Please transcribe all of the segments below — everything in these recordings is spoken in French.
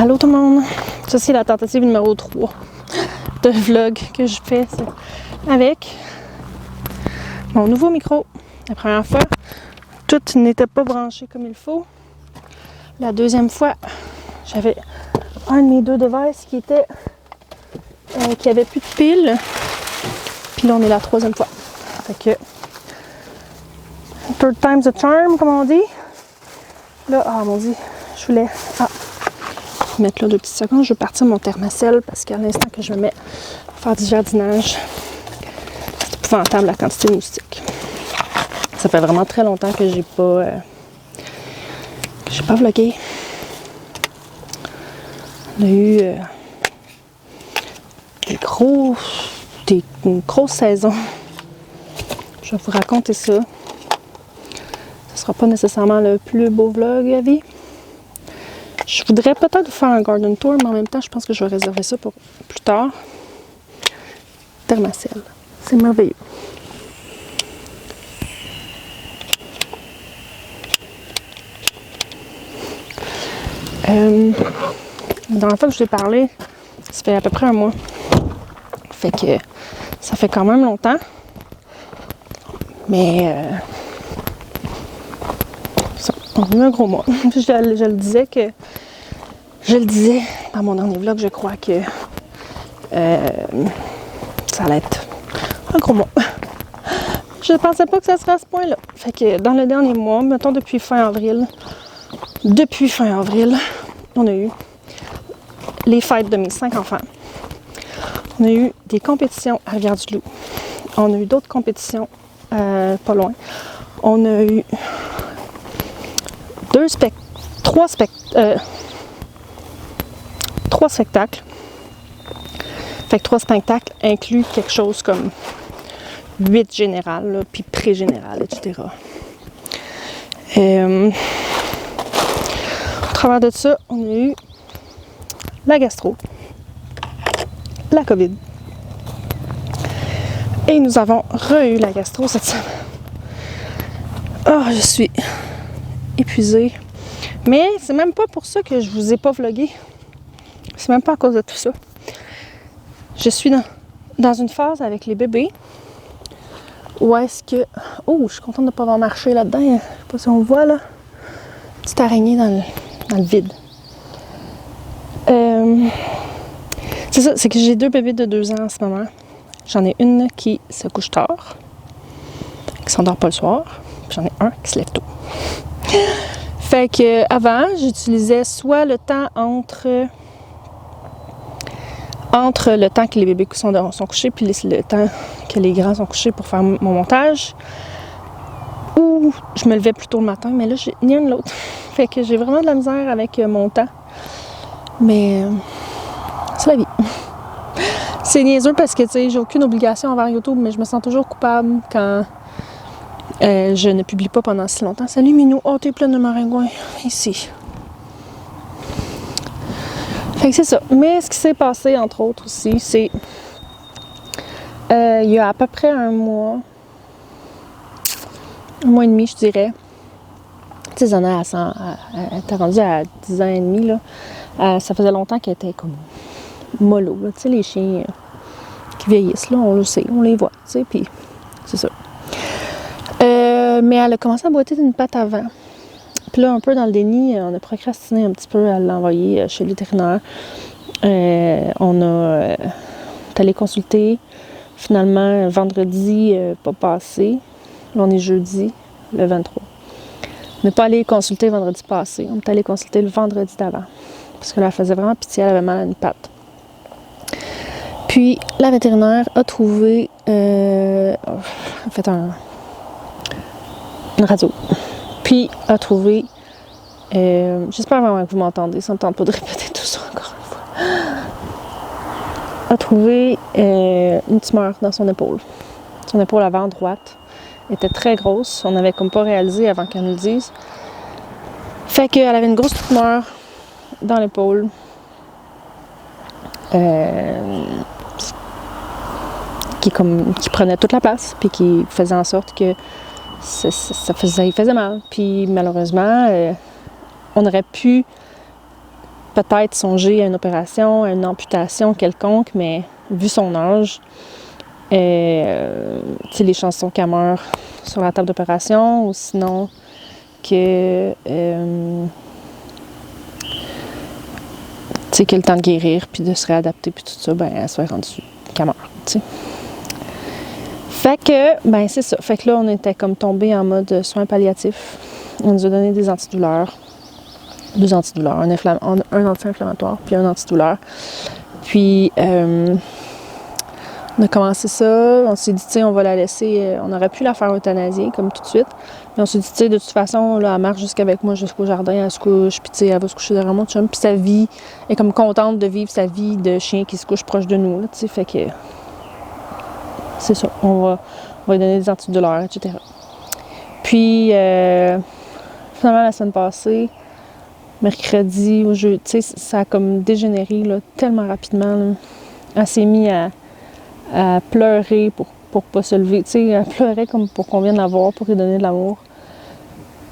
Allô tout le monde! Ça c'est la tentative numéro 3 de vlog que je fais avec mon nouveau micro. La première fois, tout n'était pas branché comme il faut. La deuxième fois, j'avais un de mes deux devices qui avait plus de piles. Puis là, on est la troisième fois. Fait que third time's a charm, comme on dit. Là, mon Dieu, je voulais mettre là 2 petites secondes. Je vais partir mon thermacelle parce qu'à l'instant que je me mets à faire du jardinage, c'est épouvantable la quantité de moustiques. Ça fait vraiment très longtemps que j'ai pas vlogué. On a eu une grosse saison. Je vais vous raconter ça. Ce sera pas nécessairement le plus beau vlog à vie. Je voudrais peut-être vous faire un garden tour, mais en même temps, je pense que je vais réserver ça pour plus tard. Thermacelle. C'est merveilleux. Dans la fois que je vous ai parlé, ça fait à peu près un mois. Fait que ça fait quand même longtemps. Mais on a eu un gros mois. Je le disais dans mon dernier vlog, je crois que ça allait être un gros mois. Je pensais pas que ça serait à ce point-là. Fait que dans le dernier mois, mettons depuis fin avril, on a eu les fêtes de mes 5 enfants. On a eu des compétitions à Rivière-du-Loup. On a eu d'autres compétitions pas loin. On a eu 3 spectacles. Fait que 3 spectacles incluent quelque chose comme 8 générales, là, puis pré-générales, etc. Au travers de ça, on a eu la gastro, la COVID. Et nous avons re-eu la gastro cette semaine. Je suis épuisée. Mais c'est même pas pour ça que je vous ai pas vlogué. C'est même pas à cause de tout ça. Je suis dans une phase avec les bébés où est-ce que... je suis contente de ne pas avoir marché là-dedans. Je sais pas si on voit là. Petite araignée dans le vide. C'est ça, c'est que j'ai 2 bébés de 2 ans en ce moment. J'en ai une qui se couche tard, qui s'endort pas le soir, puis j'en ai un qui se lève tôt. Fait que avant, j'utilisais soit le temps entre le temps que les bébés sont couchés puis le temps que les grands sont couchés pour faire mon montage, ou je me levais plus tôt le matin, mais là, j'ai ni un ni l'autre. Fait que j'ai vraiment de la misère avec mon temps. Mais c'est la vie. C'est niaiseux parce que, tu sais, j'ai aucune obligation envers YouTube, mais je me sens toujours coupable quand je ne publie pas pendant si longtemps. Salut Minou! Oh, t'es pleine de maringouins. Ici. Fait que c'est ça. Mais ce qui s'est passé, entre autres aussi, c'est... il y a à peu près un mois et demi, je dirais. Tu sais, Zana, elle était rendue à 10 ans et demi, là. Ça faisait longtemps qu'elle était comme mollo, là. Tu sais, les chiens qui vieillissent, là, on le sait, on les voit, tu sais, puis c'est ça. Mais elle a commencé à boiter d'une patte avant. Puis là, un peu dans le déni, on a procrastiné un petit peu à l'envoyer chez le vétérinaire. On a allé consulter. Finalement, vendredi, pas passé. Là, on est jeudi, le 23. On n'est pas allé consulter vendredi passé. On est allé consulter le vendredi d'avant. Parce que là, elle faisait vraiment pitié, elle avait mal à une patte. Puis, la vétérinaire a trouvé... a fait une radio. Puis, a trouvé... j'espère vraiment que vous m'entendez. Ça ne me tente pas de répéter tout ça encore une fois. A trouvé une tumeur dans son épaule. Son épaule avant droite était très grosse. On n'avait comme pas réalisé avant qu'elle nous le dise. Fait qu'elle avait une grosse tumeur dans l'épaule. Qui prenait toute la place, puis qui faisait en sorte que il faisait mal. Puis malheureusement, on aurait pu peut-être songer à une opération, à une amputation quelconque, mais vu son âge, les chances sont qu'elle meure sur la table d'opération, ou sinon que qu'elle ait le temps de guérir, puis de se réadapter, puis tout ça, elle soit rendue qu'elle meurt, t'sais. Fait que, c'est ça. Fait que là, on était comme tombé en mode soins palliatifs. On nous a donné des antidouleurs. 2 antidouleurs, un anti-inflammatoire, puis un antidouleur. Puis, on a commencé ça. On s'est dit, on va la laisser. On aurait pu la faire euthanasier, comme tout de suite. Mais on s'est dit, de toute façon, là, elle marche jusqu'avec moi jusqu'au jardin, elle se couche, puis elle va se coucher derrière mon chum. Puis sa vie, elle est comme contente de vivre sa vie de chien qui se couche proche de nous, là, fait que c'est ça. On va lui donner des antidouleurs, etc. Puis, finalement, la semaine passée, mercredi ou jeudi, ça a comme dégénéré là, tellement rapidement. Là. Elle s'est mise à pleurer pour pas se lever. Elle pleurait comme pour qu'on vienne la voir, pour lui donner de l'amour.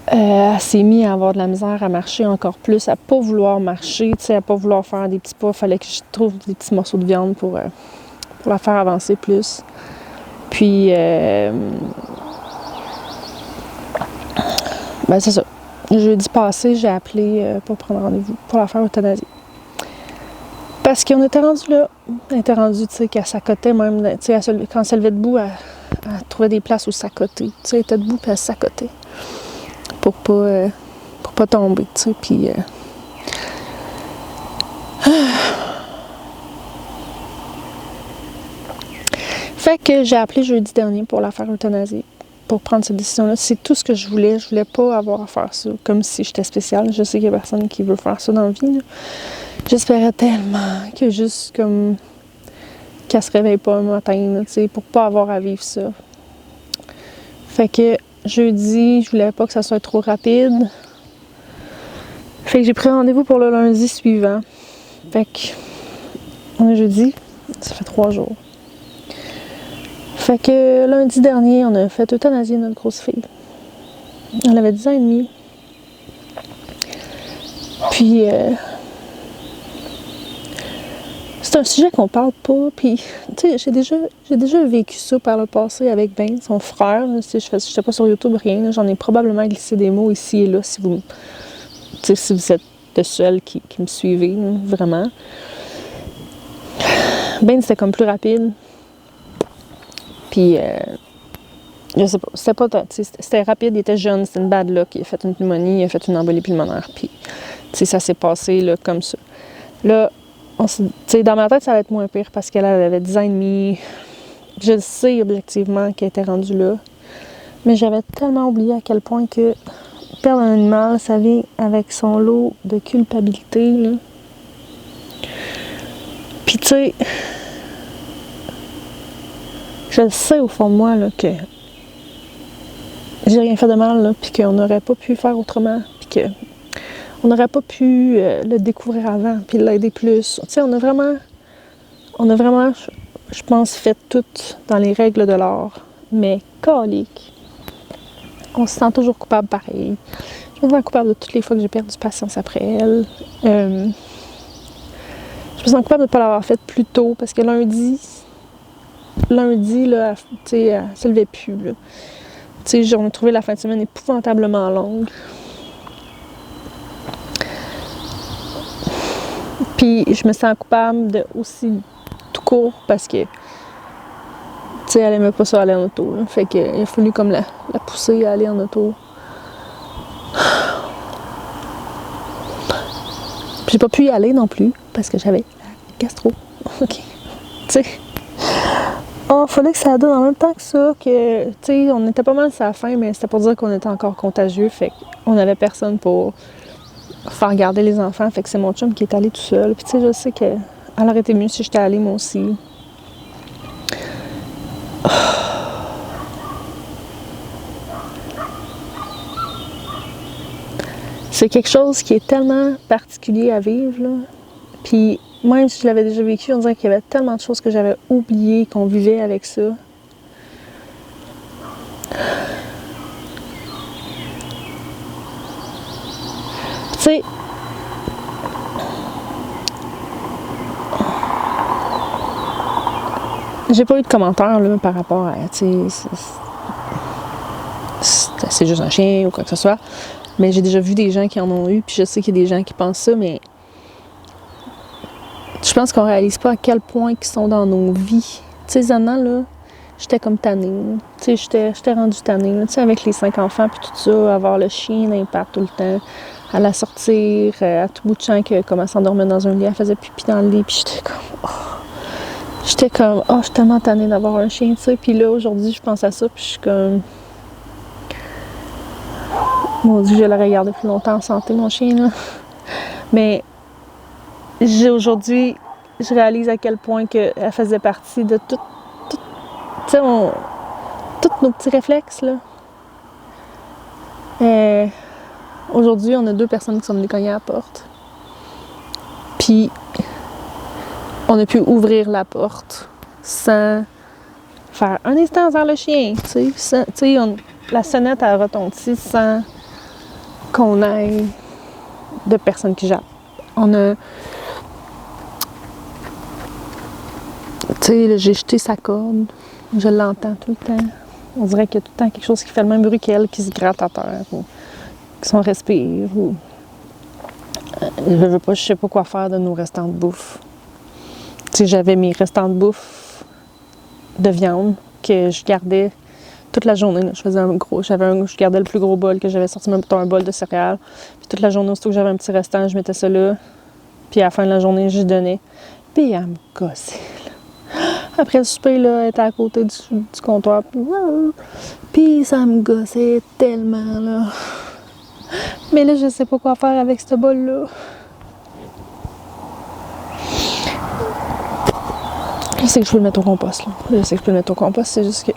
Elle s'est mise à avoir de la misère à marcher encore plus, à pas vouloir marcher, à pas vouloir faire des petits pas. Il fallait que je trouve des petits morceaux de viande pour la faire avancer plus. Puis, c'est ça. Jeudi passé, j'ai appelé pour prendre rendez-vous pour la faire euthanasier. Parce qu'on était rendu là. On était rendu, qu'elle s'accotait même. Quand elle se levait debout, elle trouvait des places où s'accoter. Elle était debout puis elle s'accotait. Pour pas tomber, Puis... Fait que j'ai appelé jeudi dernier pour la faire euthanasier. Pour prendre cette décision-là. C'est tout ce que je voulais. Je voulais pas avoir à faire ça. Comme si j'étais spéciale. Je sais qu'il y a personne qui veut faire ça dans la vie. Là. J'espérais tellement que juste comme qu'elle se réveille pas un matin, là, pour pas avoir à vivre ça. Fait que jeudi, je voulais pas que ça soit trop rapide. Fait que j'ai pris rendez-vous pour le lundi suivant. Fait que on est jeudi, ça fait 3 jours. Fait que lundi dernier, on a fait euthanasier notre grosse fille. Elle avait 10 ans et demi. Puis, c'est un sujet qu'on parle pas. Puis, j'ai déjà vécu ça par le passé avec Ben, son frère. Je n'étais pas sur YouTube, rien. J'en ai probablement glissé des mots ici et là, si vous êtes de celles qui me suivez, là, vraiment. Ben, c'était comme plus rapide. Puis, je sais pas, c'était rapide, il était jeune, c'était une bad luck, il a fait une pneumonie, il a fait une embolie pulmonaire, puis, ça s'est passé, là, comme ça. Là, dans ma tête, ça allait être moins pire, parce qu'elle avait 10 ans et demi, je sais objectivement qu'elle était rendue là, mais j'avais tellement oublié à quel point que perdre un animal, ça vient avec son lot de culpabilité, là. Puis, je sais au fond de moi là, que j'ai rien fait de mal, là, puis qu'on n'aurait pas pu faire autrement, puis qu'on n'aurait pas pu le découvrir avant, puis l'aider plus. On a vraiment, je pense, fait tout dans les règles de l'art, mais calique. On se sent toujours coupable pareil. Je me sens coupable de toutes les fois que j'ai perdu patience après elle. Je me sens coupable de ne pas l'avoir fait plus tôt, parce que lundi, là, elle se levait plus, là. On a trouvé la fin de semaine épouvantablement longue. Puis, je me sens coupable de aussi tout court parce que, elle aimait pas ça aller en auto, là. Fait qu'il a fallu comme la pousser à aller en auto. Puis, j'ai pas pu y aller non plus parce que j'avais la gastro. OK. Fallait que ça donne en même temps que ça, que, on était pas mal sur la fin, mais c'était pour dire qu'on était encore contagieux, fait qu'on avait personne pour faire garder les enfants, fait que c'est mon chum qui est allé tout seul. Puis, je sais qu'elle aurait été mieux si j'étais allée, moi aussi. C'est quelque chose qui est tellement particulier à vivre, là. Puis, même si je l'avais déjà vécu, on dirait qu'il y avait tellement de choses que j'avais oubliées, qu'on vivait avec ça. Tu sais, J'ai pas eu de commentaires là, par rapport à, tu sais, c'est juste un chien ou quoi que ce soit. Mais j'ai déjà vu des gens qui en ont eu, puis je sais qu'il y a des gens qui pensent ça, mais je pense qu'on réalise pas à quel point ils sont dans nos vies. Tu sais, Zana, là, j'étais comme tannée. Tu sais, j'étais rendue tannée. Tu sais, avec les 5 enfants, puis tout ça, avoir le chien d'impact tout le temps, à la sortir, à tout bout de champ, que comme elle s'endormait dans un lit, elle faisait pipi dans le lit, puis j'étais comme, oh, je suis tellement tannée d'avoir un chien, tu sais. Puis là, aujourd'hui, je pense à ça, puis je suis comme, mon Dieu, je l'aurais gardé plus longtemps en santé, mon chien, là. Mais aujourd'hui, je réalise à quel point que elle faisait partie de tout tu sais, tous nos petits réflexes, là. Aujourd'hui, on a 2 personnes qui sont venues cogner à la porte. Puis, on a pu ouvrir la porte sans faire un instant vers le chien, tu sais. La sonnette a retenti sans qu'on ait de personnes qui jappent. On a... Tu sais, j'ai jeté sa corde. Je l'entends tout le temps. On dirait qu'il y a tout le temps quelque chose qui fait le même bruit qu'elle, qui se gratte à terre, ou qui son respire, ou... je sais pas quoi faire de nos restants de bouffe. Tu sais, j'avais mes restants de bouffe de viande que je gardais toute la journée. Là. Je gardais le plus gros bol que j'avais sorti, même un bol de céréales. Puis toute la journée, aussitôt que j'avais un petit restant, je mettais ça là. Puis à la fin de la journée, je donnais. Puis elle me gossait. Après le souper, là, elle était à côté du comptoir. Puis ça me gossait tellement, là. Mais là, je sais pas quoi faire avec ce bol-là. Je sais que je peux le mettre au compost, là. C'est juste que...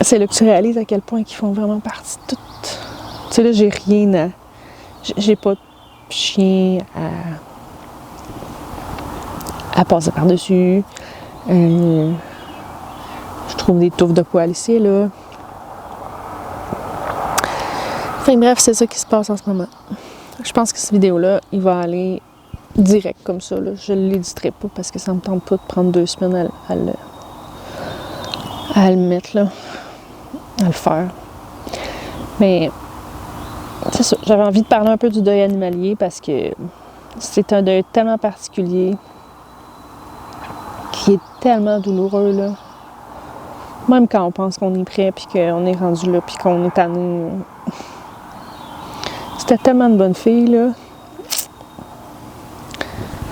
C'est là que tu réalises à quel point ils font vraiment partie de tout. Tu sais, là, j'ai rien à... J'ai pas de chien à passer par-dessus. Je trouve des touffes de poils ici, là. Enfin bref, c'est ça qui se passe en ce moment. Je pense que cette vidéo-là, il va aller direct comme ça, là. Je ne l'éditerai pas parce que ça me tente pas de prendre 2 semaines à le mettre, là. À le faire. Mais c'est ça, j'avais envie de parler un peu du deuil animalier parce que c'est un deuil tellement particulier qui est tellement douloureux, là. Même quand on pense qu'on est prêt, puis qu'on est rendu là, puis qu'on est tanné. C'était tellement de bonne fille, là.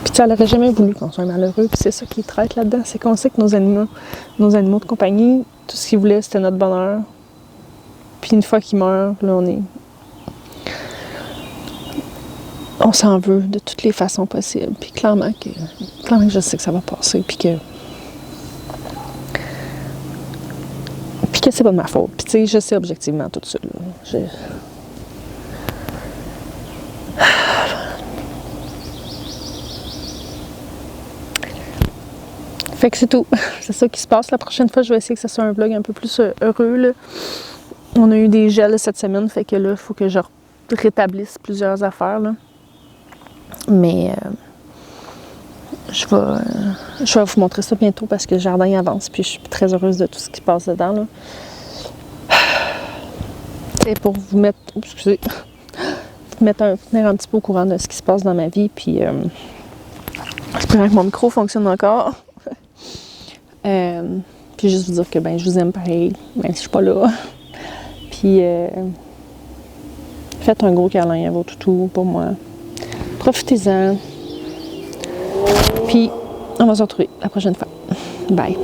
Puis elle n'aurait jamais voulu qu'on soit malheureux, puis c'est ça qui traite là-dedans. C'est qu'on sait que nos animaux de compagnie, tout ce qu'ils voulaient, c'était notre bonheur. Puis une fois qu'ils meurent, là, on s'en veut de toutes les façons possibles. Puis clairement que je sais que ça va passer, puis que c'est pas de ma faute. Puis tu sais, je sais objectivement tout ça, là. Fait que c'est tout. C'est ça qui se passe. La prochaine fois, je vais essayer que ce soit un vlog un peu plus heureux, là. On a eu des gels cette semaine, fait que là, il faut que je rétablisse plusieurs affaires, là. Mais je vais vous montrer ça bientôt parce que le jardin avance, puis je suis très heureuse de tout ce qui se passe dedans, là. C'est pour vous mettre... Excusez. Tenir un petit peu au courant de ce qui se passe dans ma vie, puis j'espère que mon micro fonctionne encore. Puis juste vous dire que je vous aime pareil, même si je suis pas là. Puis faites un gros câlin à vos toutous pour moi. Profitez-en. Puis on va se retrouver la prochaine fois. Bye.